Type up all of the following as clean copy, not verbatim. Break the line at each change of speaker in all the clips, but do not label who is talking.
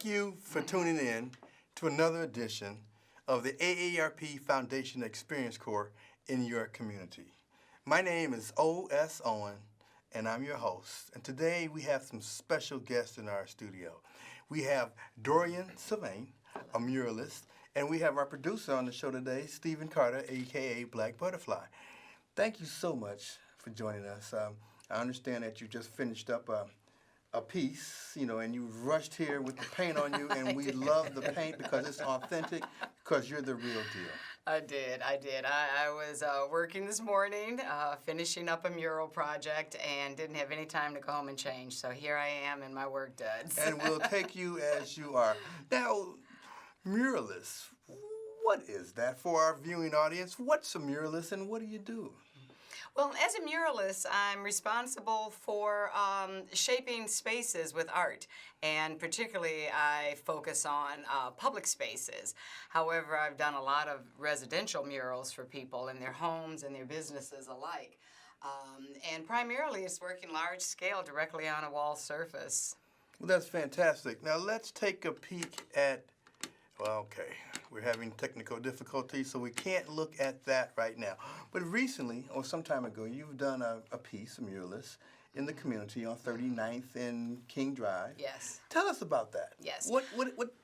Thank you for tuning in to another edition of the AARP Foundation Experience Corps in your community. My name is O.S. Owen, and I'm your host. And today we have some special guests in our studio. We have Dorian Sylvain, a muralist, and we have our producer on the show today, Stephen Carter, a.k.a. Black Butterfly. Thank you so much for joining us. I understand that you just finished up a piece, and you rushed here with the paint on you, and we love the paint because it's authentic, because you're the real deal.
I did. I was working this morning, finishing up a mural project, and didn't have any time to go home and change. So here I am in my work duds.
And we'll take you as you are. Now, muralist, what is that for our viewing audience? What's a muralist and what do you do?
Well, as a muralist, I'm responsible for shaping spaces with art, and particularly I focus on public spaces. However, I've done a lot of residential murals for people in their homes and their businesses alike. And primarily it's working large scale directly on a wall surface.
Well, that's fantastic. Now let's take a peek at, okay, we're having technical difficulties, so we can't look at that right now. But recently, or some time ago, you've done a piece, a muralist, in the community on 39th and King Drive.
Yes.
Tell us about that.
Yes.
What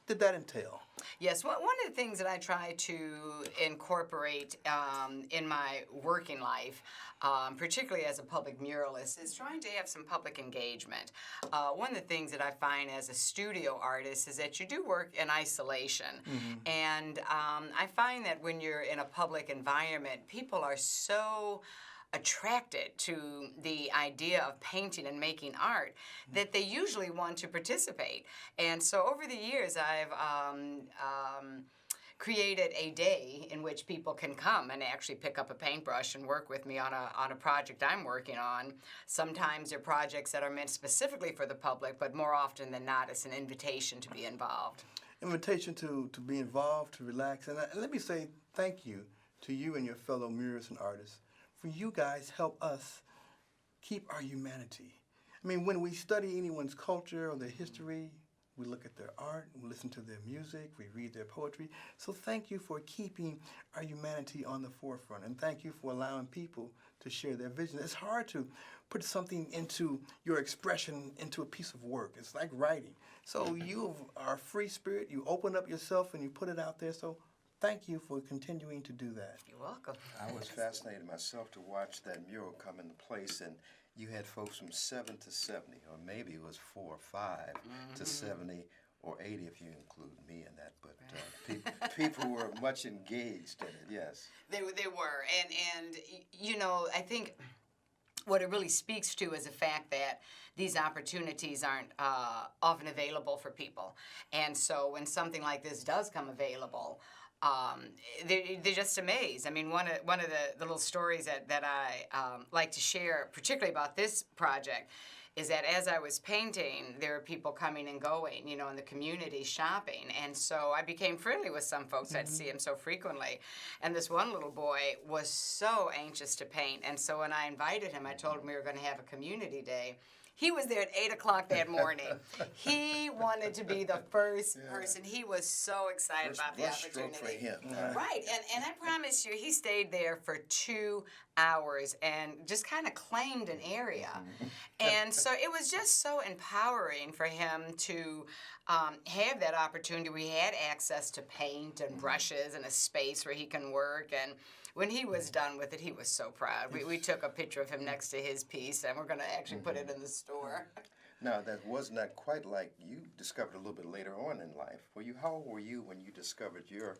did that entail?
Yes, one of the things that I try to incorporate in my working life, particularly as a public muralist, is trying to have some public engagement. One of the things that I find as a studio artist is that you do work in isolation. Mm-hmm. And I find that when you're in a public environment, people are so attracted to the idea of painting and making art that they usually want to participate. And so over the years, I've created a day in which people can come and actually pick up a paintbrush and work with me on a project I'm working on. Sometimes they're projects that are meant specifically for the public, but more often than not, it's an invitation to be involved.
Invitation to be involved, to relax. And let me say thank you to you and your fellow muralists and artists. For you guys help us keep our humanity. I mean, when we study anyone's culture or their history, we look at their art, we listen to their music, we read their poetry. So thank you for keeping our humanity on the forefront, and thank you for allowing people to share their vision. It's hard to put something into your expression into a piece of work. It's like writing. So you are a free spirit, you open up yourself and you put it out there. So thank you for continuing to do that.
You're welcome.
I was fascinated myself to watch that mural come into place, and you had folks from 7 to 70, or maybe it was 4 or 5 to 70 or 80 if you include me in that. But people were much engaged in it. Yes.
They were, and I think what it really speaks to is the fact that these opportunities aren't often available for people, and so when something like this does come available, they're just amazed. I mean, one of the little stories that I like to share, particularly about this project, is that as I was painting, there were people coming and going, in the community shopping. And so I became friendly with some folks. I'd see them so frequently. And this one little boy was so anxious to paint. And so when I invited him, I told him we were going to have a community day. He was there at 8 o'clock that morning. He wanted to be the first person. He was so excited about the opportunity.
For him.
Right, and I promise you, he stayed there for 2 hours and just kind of claimed an area. And so it was just so empowering for him to have that opportunity. We had access to paint and brushes and a space where he can work. And when he was done with it, he was so proud. We took a picture of him next to his piece, and we're going to actually put it in the store.
Now, that was not quite like you discovered a little bit later on in life. How old were you when you discovered your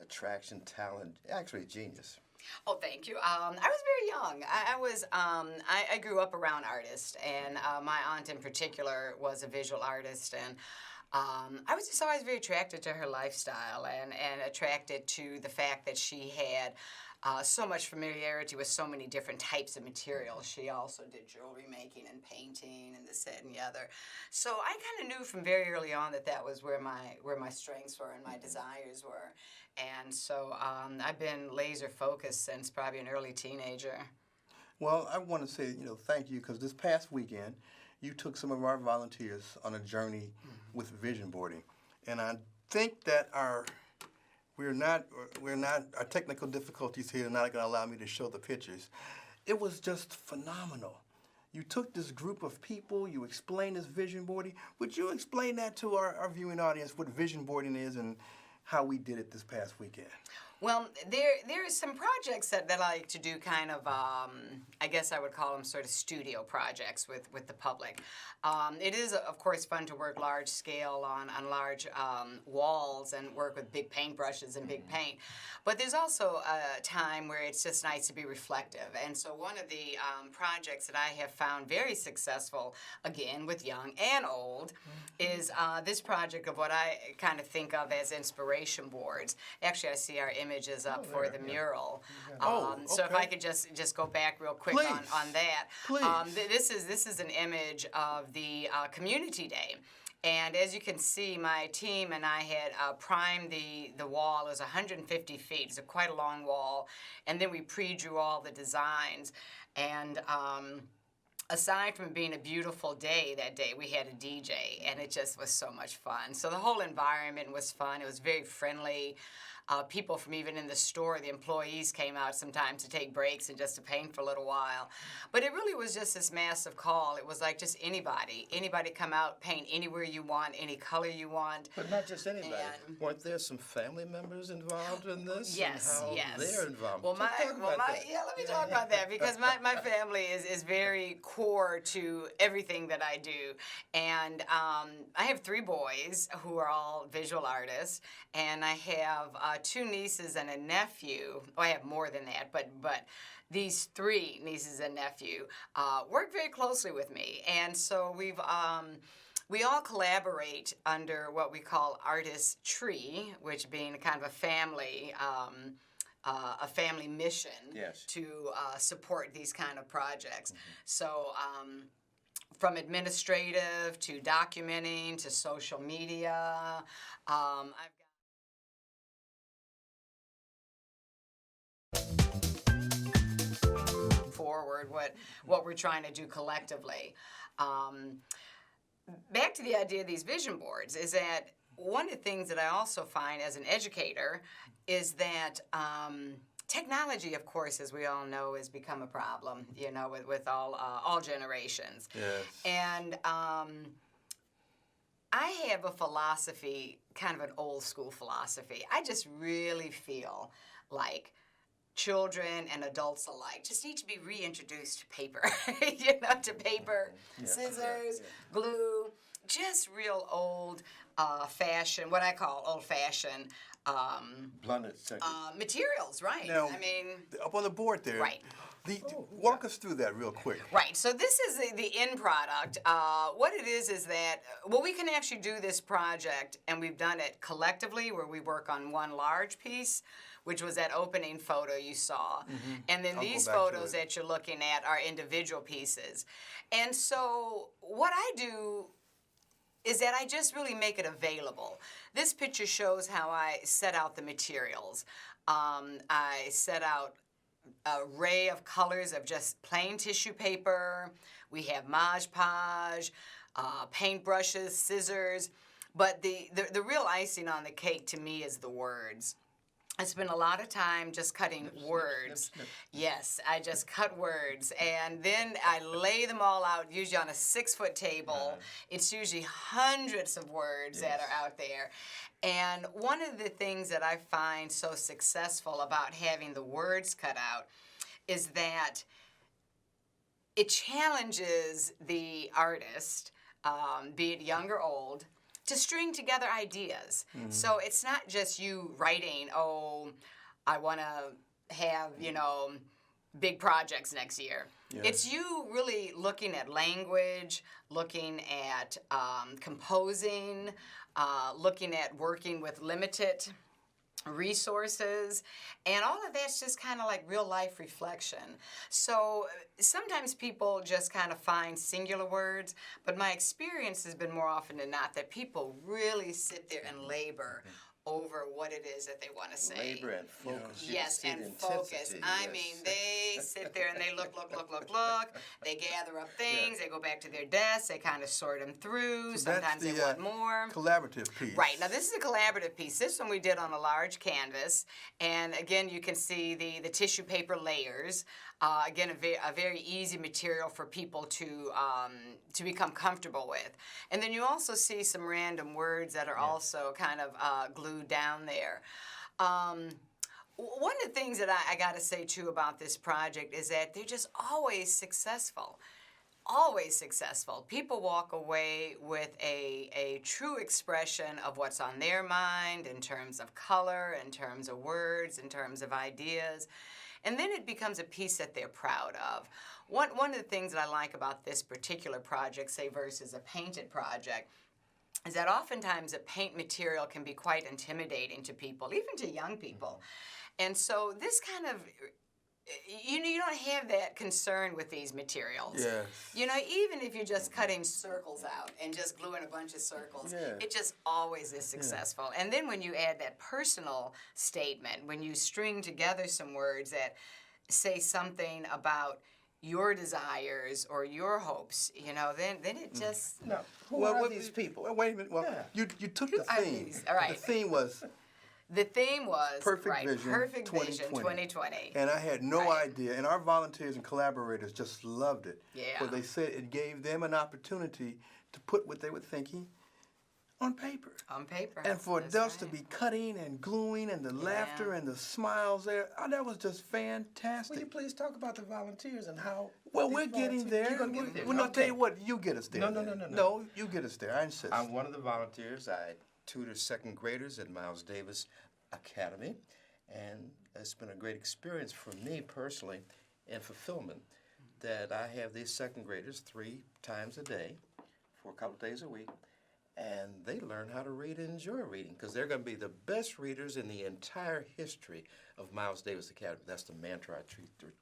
attraction, talent, actually genius?
Oh, thank you. I was very young. I grew up around artists, and my aunt in particular was a visual artist, and I was just always very attracted to her lifestyle and attracted to the fact that she had so much familiarity with so many different types of materials. She also did jewelry making and painting and this, that, and the other. So I kind of knew from very early on that was where my strengths were and my desires were. And so I've been laser focused since probably an early teenager.
Well, I want to say, thank you, because this past weekend, you took some of our volunteers on a journey with vision boarding. And I think that our technical difficulties here are not going to allow me to show the pictures. It was just phenomenal. You took this group of people, you explained this vision boarding. Would you explain that to our viewing audience, what vision boarding is and how we did it this past weekend?
Well, there is some projects that I like to do kind of, I guess I would call them sort of studio projects with the public. It is, of course, fun to work large scale on large walls and work with big paintbrushes and big paint. But there's also a time where it's just nice to be reflective. And so one of the projects that I have found very successful, again, with young and old, is this project of what I kind of think of as inspiration boards. Actually, I see our images up for the mural. So if I could just go back real quick
Please.
on that.
Please.
This is an image of the community day. And as you can see, my team and I had primed the wall. It was 150 feet. It's quite a long wall. And then we pre-drew all the designs. And aside from being a beautiful day that day, we had a DJ, and it just was so much fun. So the whole environment was fun. It was very friendly. People from even in the store, the employees came out sometimes to take breaks and just to paint for a little while. But it really was just this massive call. It was like just anybody come out, paint anywhere you want, any color you want.
But not just anybody.
And
Weren't there some family members involved in this?
Yes,
and how
yes.
They're involved.
Well, let me talk about that because my family is very core to everything that I do, and I have 3 boys who are all visual artists, and I have 2 nieces and a nephew. Oh, I have more than that, but these 3 nieces and nephew work very closely with me, and so we all collaborate under what we call Artist Tree, which being kind of a family mission to support these kind of projects. So from administrative to documenting to social media, I've forward what we're trying to do collectively. Back to the idea of these vision boards is that one of the things that I also find as an educator is that technology, of course, as we all know, has become a problem, with all generations.
Yes.
And I have a philosophy, kind of an old school philosophy. I just really feel like children and adults alike just need to be reintroduced to paper, to paper, scissors, glue, just real old fashioned, what I call old fashioned
blended
materials, right?
Now,
I mean,
up on the board there.
Right.
Walk us through that real quick.
Right, so this is the end product. What it is that, we can actually do this project, and we've done it collectively, where we work on one large piece, which was that opening photo you saw. And then these photos that you're looking at are individual pieces. And so what I do is that I just really make it available. This picture shows how I set out the materials. I set out an array of colors of just plain tissue paper. We have Mod Podge, paintbrushes, scissors. But the real icing on the cake to me is the words. I spend a lot of time just cutting words. Yes, I just cut words. And then I lay them all out, usually on a 6-foot table. It's usually hundreds of words that are out there. And one of the things that I find so successful about having the words cut out is that it challenges the artist, be it young or old, to string together ideas. So it's not just you writing, I want to have, big projects next year. Yeah. It's you really looking at language, looking at composing, looking at working with limited resources, and all of that's just kind of like real life reflection. So sometimes people just kind of find singular words, but my experience has been more often than not that people really sit there and labor over what it is that they want to say.
Labor and focus. You
Yes,
can see
and
the
focus.
intensity,
I
yes.
mean, they sit there and they look. They gather up things. They go back to their desks. They kind of sort them through.
So
Sometimes
that's
they want more.
Collaborative piece.
Right. Now, this is a collaborative piece. This one we did on a large canvas. And again, you can see the tissue paper layers. Again, a very easy material for people to become comfortable with. And then you also see some random words that are also kind of glued down there. One of the things that I got to say, too, about this project is that they're just always successful. Always successful. People walk away with a true expression of what's on their mind in terms of color, in terms of words, in terms of ideas. And then it becomes a piece that they're proud of. One of the things that I like about this particular project, say, versus a painted project, is that oftentimes a paint material can be quite intimidating to people, even to young people. And so this kind of, you don't have that concern with these materials.
Yes.
Even if you're just cutting circles out and just gluing a bunch of circles, it just always is successful. And then when you add that personal statement, when you string together some words that say something about your desires or your hopes, then it just...
Now, who are these people?
Well, wait a minute. Well, you took the theme.
All right.
The theme was...
The theme was
Perfect Vision
Perfect
2020.
Vision 2020.
And I had no idea, and our volunteers and collaborators just loved it.
Yeah.
But they said it gave them an opportunity to put what they were thinking on paper.
On paper.
And for
That's
adults to
right.
be cutting and gluing and the laughter and the smiles there, that was just fantastic.
Will you please talk about the volunteers and how...
Well,
these
we're getting
volunteers-
there.
You're going to get there.
Well, no,
Okay.
tell you what, you get us there.
No,
then.
no.
No, you get us there. I insist.
I'm one of the volunteers. I tutor second graders at Miles Davis Academy, and it's been a great experience for me personally and fulfillment that I have these second graders 3 times a day for a couple days a week, and they learn how to read and enjoy reading because they're going to be the best readers in the entire history of Miles Davis Academy. That's the mantra I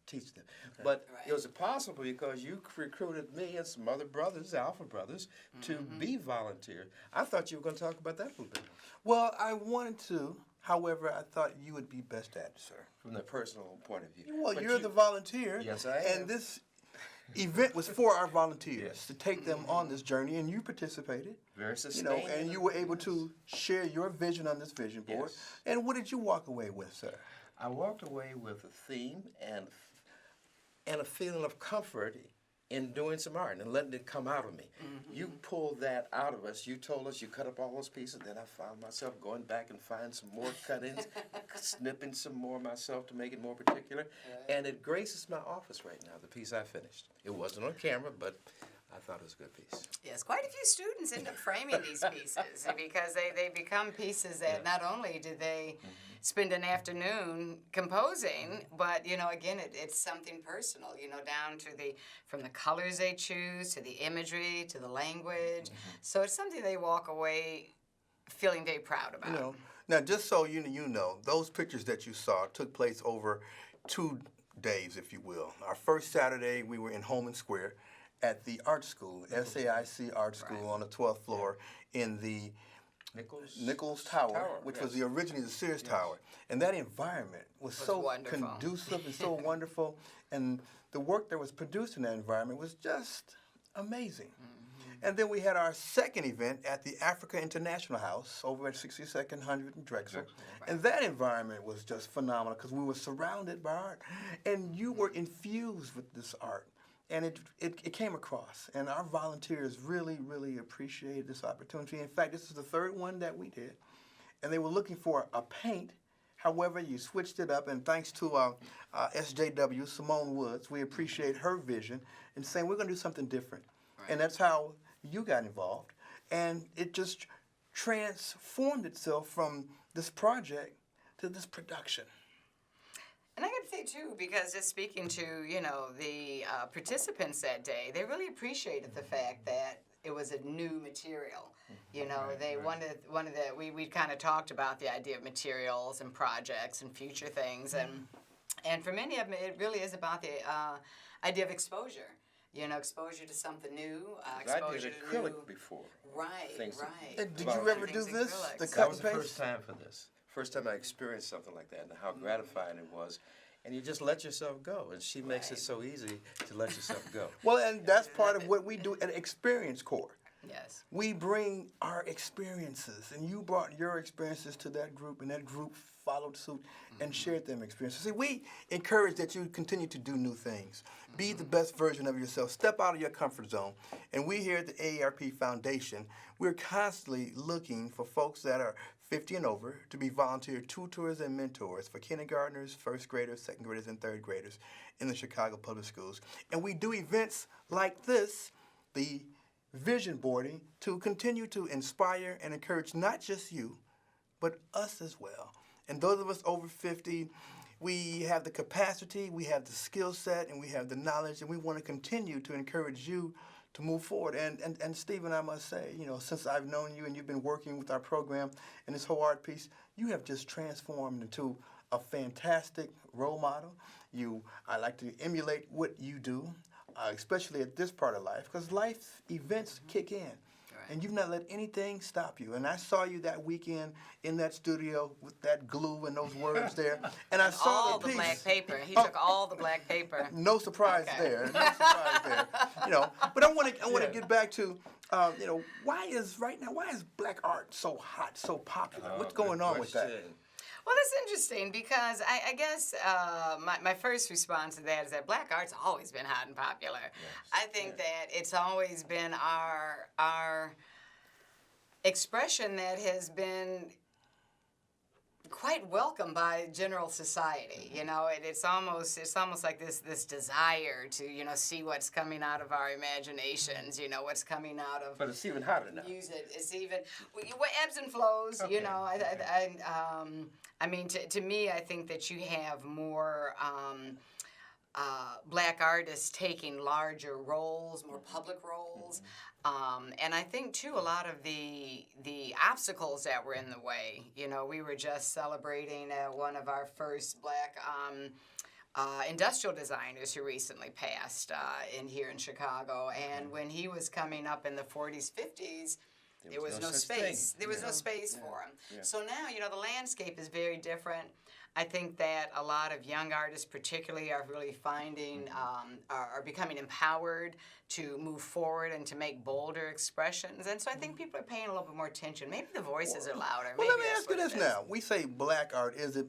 teach them. But it was possible because you recruited me and some other brothers, Alpha brothers, to be volunteers. I thought you were going to talk about that a little bit.
Well, I wanted to. However, I thought you would be best at it, sir.
From the personal point of view.
Well,
But
you're the volunteer.
Yes, I am.
And this event was for our volunteers to take them on this journey, and you participated.
Very sustaining.
And you were able to share your vision on this vision board.
Yes.
And what did you walk away with, sir?
I walked away with a theme and a feeling of comfort in doing some art and letting it come out of me. You pulled that out of us. You told us you cut up all those pieces. Then I found myself going back and finding some more cut-ins, snipping some more myself to make it more particular. And it graces my office right now, the piece I finished. It wasn't on camera, but I thought it was a good piece.
Yes, quite a few students end up framing these pieces because they become pieces that not only do they spend an afternoon composing, but again, it's something personal. Down to from the colors they choose to the imagery to the language. So it's something they walk away feeling very proud about.
Now, just so you know, those pictures that you saw took place over 2 days, if you will. Our first Saturday, we were in Holman Square at the art school, SAIC Art School on the 12th floor in the Nichols Tower, which was originally the Sears Tower. And that environment was so
wonderful.
conducive and so wonderful. And the work that was produced in that environment was just amazing. And then we had our second event at the Africa International House over at 62nd 100 and Drexel. And that environment was just phenomenal because we were surrounded by art. And you were infused with this art. And it came across. And our volunteers really, really appreciated this opportunity. In fact, this is the third one that we did. And they were looking for a paint. However, you switched it up. And thanks to SJW, Simone Woods, we appreciate her vision in saying we're going to do something different. Right. And that's how you got involved. And it just transformed itself from this project to this production.
And I got to say, too, because just speaking to, the participants that day, they really appreciated the fact that it was a new material. We kind of talked about the idea of materials and projects and future things. And for many of them, it really is about the idea of exposure. exposure to something new,
I
exposure
did
to
acrylic
new.
before.
Right,
Things that-
right.
And did
Well,
you ever
things
do
in
this?
acrylics.
The
That
cut
was
and
the
paste?
first time for this. First time I experienced something like that, and how gratifying it was. And you just let yourself go, and she makes it
Right.
so easy to let yourself go.
Well, and that's part of what we do at Experience Corps.
Yes.
We bring our experiences, and you brought your experiences to that group, and that group followed suit and shared them experiences. See, we encourage that you continue to do new things. Be the best version of yourself. Step out of your comfort zone. And we here at the AARP Foundation, we're constantly looking for folks that are 50 and over to be volunteer tutors and mentors for kindergartners, first graders, second graders, and third graders in the Chicago Public Schools. And we do events like this, the vision boarding, to continue to inspire and encourage not just you, but us as well. And those of us over 50, we have the capacity, we have the skill set, and we have the knowledge, and we want to continue to encourage you to move forward. And Stephen, I must say, since I've known you and you've been working with our program and this whole art piece, you have just transformed into a fantastic role model. I like to emulate what you do, especially at this part of life, because life events kick in. And you've not let anything stop you. And I saw you that weekend in that studio with that glue and those words there. And I saw
All
the
the
piece.
black paper. He took all the black paper.
No surprise
Okay.
there. No surprise there. But I want to get back to, why is black art so hot, so popular? What's going on with that?
Well, that's interesting because I guess my first response to that is that black art's always been hot and popular. I think that it's always been our expression that has been quite welcomed by general society. It's almost like this desire to see what's coming out of our imaginations. What's coming out of.
But it's even hotter now.
Use it. It's even what ebbs and flows.
Okay.
I mean, to me, I think that you have more black artists taking larger roles, more public roles. And I think, too, a lot of the obstacles that were in the way. We were just celebrating one of our first black industrial designers who recently passed here in Chicago. And when he was coming up in the 40s, 50s, there was no
such
space.
thing.
There was no space for him.
Yeah.
So now, the landscape is very different. I think that a lot of young artists particularly are really finding, are becoming empowered to move forward and to make bolder expressions. And so I think people are paying a little bit more attention. Maybe the voices are louder.
Well,
Maybe
let me
that's
ask you
what
this
it is.
now. We say black art. Is it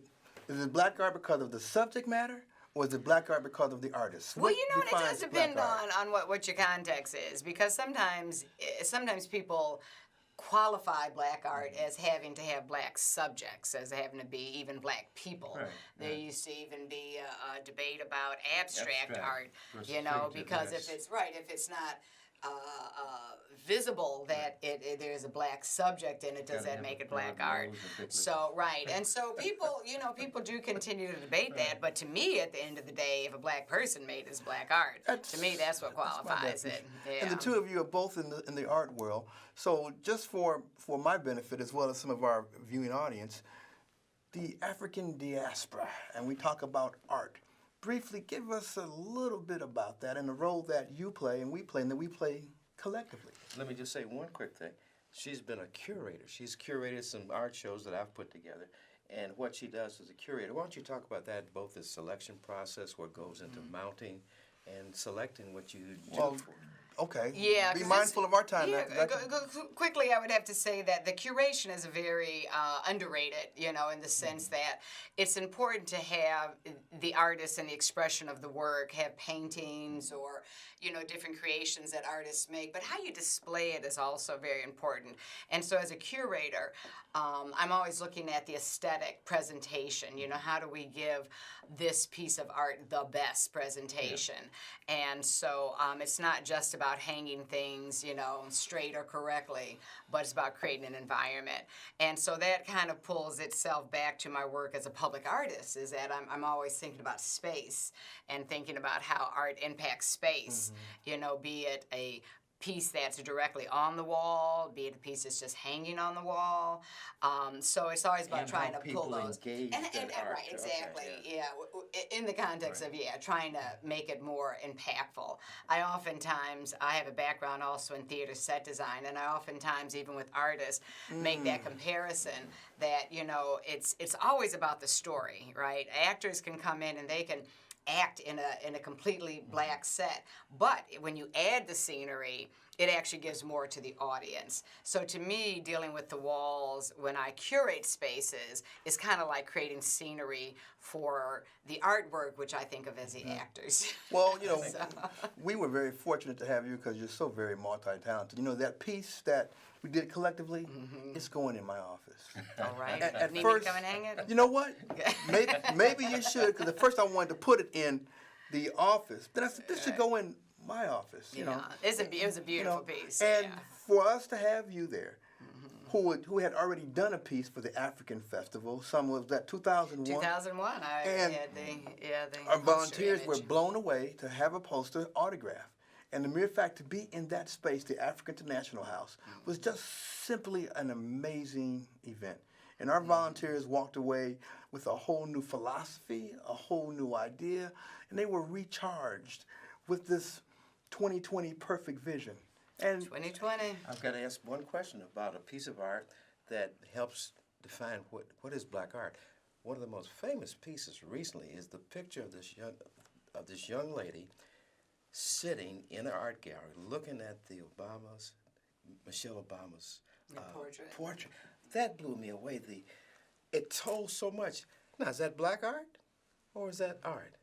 black art because of the subject matter? Or is it black art because of the artist?
Well,
What
it
defines
does depend
black art?
on what your context is, because sometimes people qualify black art as having to have black subjects, as having to be even black people.
Right,
There
right.
used to even be a debate about abstract
Abstract
art,
versus
because
figurative,
if it's not visible that there's a black subject in it, does
Gotta
that
have
make
a
it black
broad
art?
nose and big lips.
So right, and so people do continue to debate that, but to me, at the end of the day, if a black person made this black art, to me that's what qualifies it. Yeah.
And the two of you are both in the art world. So just for my benefit as well as some of our viewing audience, the African diaspora, and we talk about art. Briefly, give us a little bit about that and the role that you play and that we play collectively.
Let me just say one quick thing. She's been a curator. She's curated some art shows that I've put together. And what she does as a curator, why don't you talk about that, both the selection process, what goes into mounting, and selecting what you do
Well,
for.
Okay.
Yeah,
Be
'cause
mindful of our time.
Yeah,
That's-
quickly, I would have to say that the curation is very underrated, in the sense that it's important to have the artist and the expression of the work, have paintings or, different creations that artists make, but how you display it is also very important. And so as a curator, I'm always looking at the aesthetic presentation, how do we give this piece of art the best presentation? And so it's not just about hanging things, straight or correctly, but it's about creating an environment. And so that kind of pulls itself back to my work as a public artist, is that I'm always thinking about space and thinking about how art impacts space, be it a piece that's directly on the wall, be it a piece that's just hanging on the wall. So it's always about
And
trying
how
to pull
people
those.
engage
And,
that
and
art.
right,
Okay,
exactly.
yeah.
Yeah, in the context of trying to make it more impactful. I have a background also in theater set design, and I oftentimes, even with artists, make that comparison that it's always about the story, right? Actors can come in and they can act in a completely black set, but when you add the scenery, it actually gives more to the audience. So to me, dealing with the walls when I curate spaces is kind of like creating scenery for the artwork, which I think of as the actors.
Well, we were very fortunate to have you because you're so very multi-talented. That piece that we did collectively, it's going in my office.
All right.
At
Need
first,
me to come and hang it?
you know what? Maybe you should, because at first I wanted to put it in the office. Then I said, this should go in my office.
It was a beautiful piece.
And
yeah.
for us to have you there, who had already done a piece for the African Festival, some was that 2001.
2001, I
And
had the
our
poster
volunteers were
image.
blown away to have a poster autograph. And the mere fact to be in that space, the African International House, was just simply an amazing event. And our volunteers walked away with a whole new philosophy, a whole new idea, and they were recharged with this 2020 perfect vision. And
2020.
I've got to ask one question about a piece of art that helps define what is black art. One of the most famous pieces recently is the picture of this young lady sitting in an art gallery looking at Michelle Obama's portrait. That blew me away. It told so much. Now, is that black art or is that art?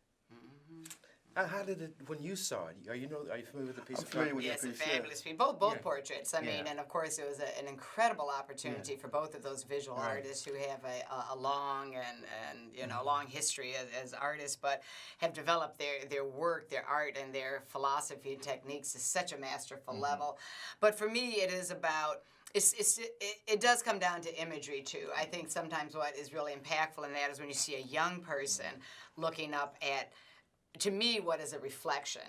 How did it, when you saw it, are you familiar with the piece
I'm
of
familiar
art?
with
Yes,
the
a
piece,
fabulous piece. Both
Yeah.
portraits. I mean,
Yeah.
and of course, it was an incredible opportunity for both of those visual
Right.
artists who have a long and long history as artists, but have developed their work, their art, and their philosophy and techniques to such a masterful level. But for me, it is about. It does come down to imagery too. I think sometimes what is really impactful in that is when you see a young person looking up at, to me, what is a reflection.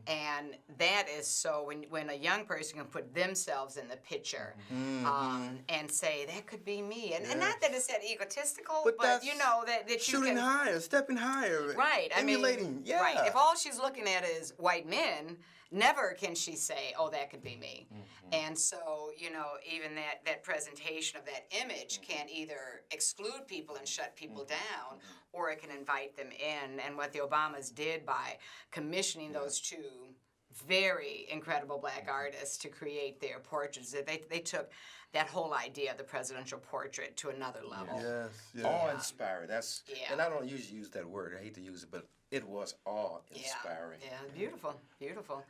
And that is so when a young person can put themselves in the picture and say, that could be me. And not that it's that egotistical, but
that's
that you
shooting
can...
higher, stepping higher,
Right.
emulating. Yeah.
Right. If all she's looking at is white men, never can she say, oh, that could be me. And so, even that presentation of that image can either exclude people and shut people down, or it can invite them in. And what the Obamas did by commissioning those two very incredible black artists to create their portraits, they took that whole idea of the presidential portrait to another level.
Yes.
Awe-inspiring.
Yeah.
And I don't usually use that word. I hate to use it, but it was awe-inspiring.
Yeah, beautiful.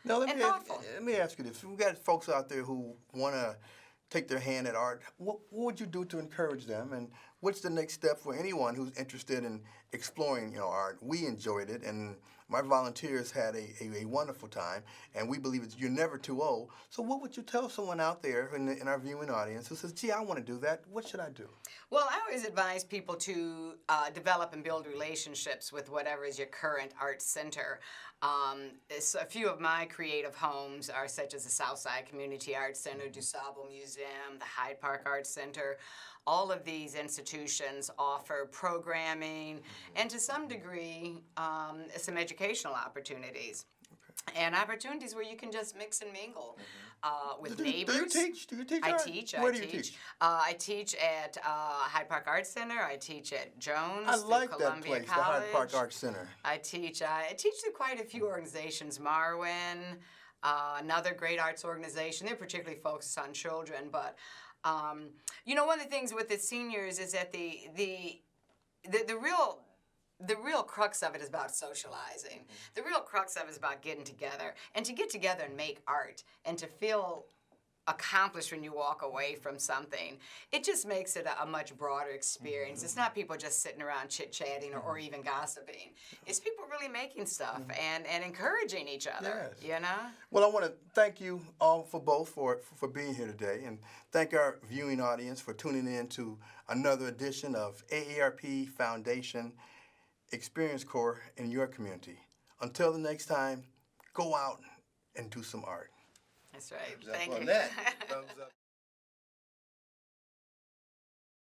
Now,
And thoughtful.
let me ask you this. We got folks out there who want to take their hand at art. What would you do to encourage them? And what's the next step for anyone who's interested in exploring art? We enjoyed it, and my volunteers had a wonderful time, and we believe you're never too old. So what would you tell someone out there in our viewing audience who says, gee, I want to do that. What should I do?
Well, I always advise people to develop and build relationships with whatever is your current art center. A few of my creative homes are such as the Southside Community Arts Center, DuSable Museum, the Hyde Park Arts Center. All of these institutions offer programming and to some degree some educational opportunities. And opportunities where you can just mix and mingle with neighbors.
Do you teach
I
art?
teach.
Where do you teach?
I teach at Hyde Park Arts Center. I teach at Jones.
I
through
like that
Columbia
place, the
College.
Hyde Park Arts Center.
I teach through quite a few organizations. Marwin, another great arts organization. They're particularly focused on children. But one of the things with the seniors is that the real crux of it is about socializing. The real crux of it is about getting together. And to get together and make art and to feel accomplished when you walk away from something, it just makes it a much broader experience. It's not people just sitting around chit-chatting or even gossiping. It's people really making stuff and encouraging each other,
Yes. Well, I want to thank you all for being here today, and thank our viewing audience for tuning in to another edition of AARP Foundation Experience Corps in your community. Until the next time, go out and do some art.
That's right.
Thumbs up
Thank
on
you.
that. Thumbs up.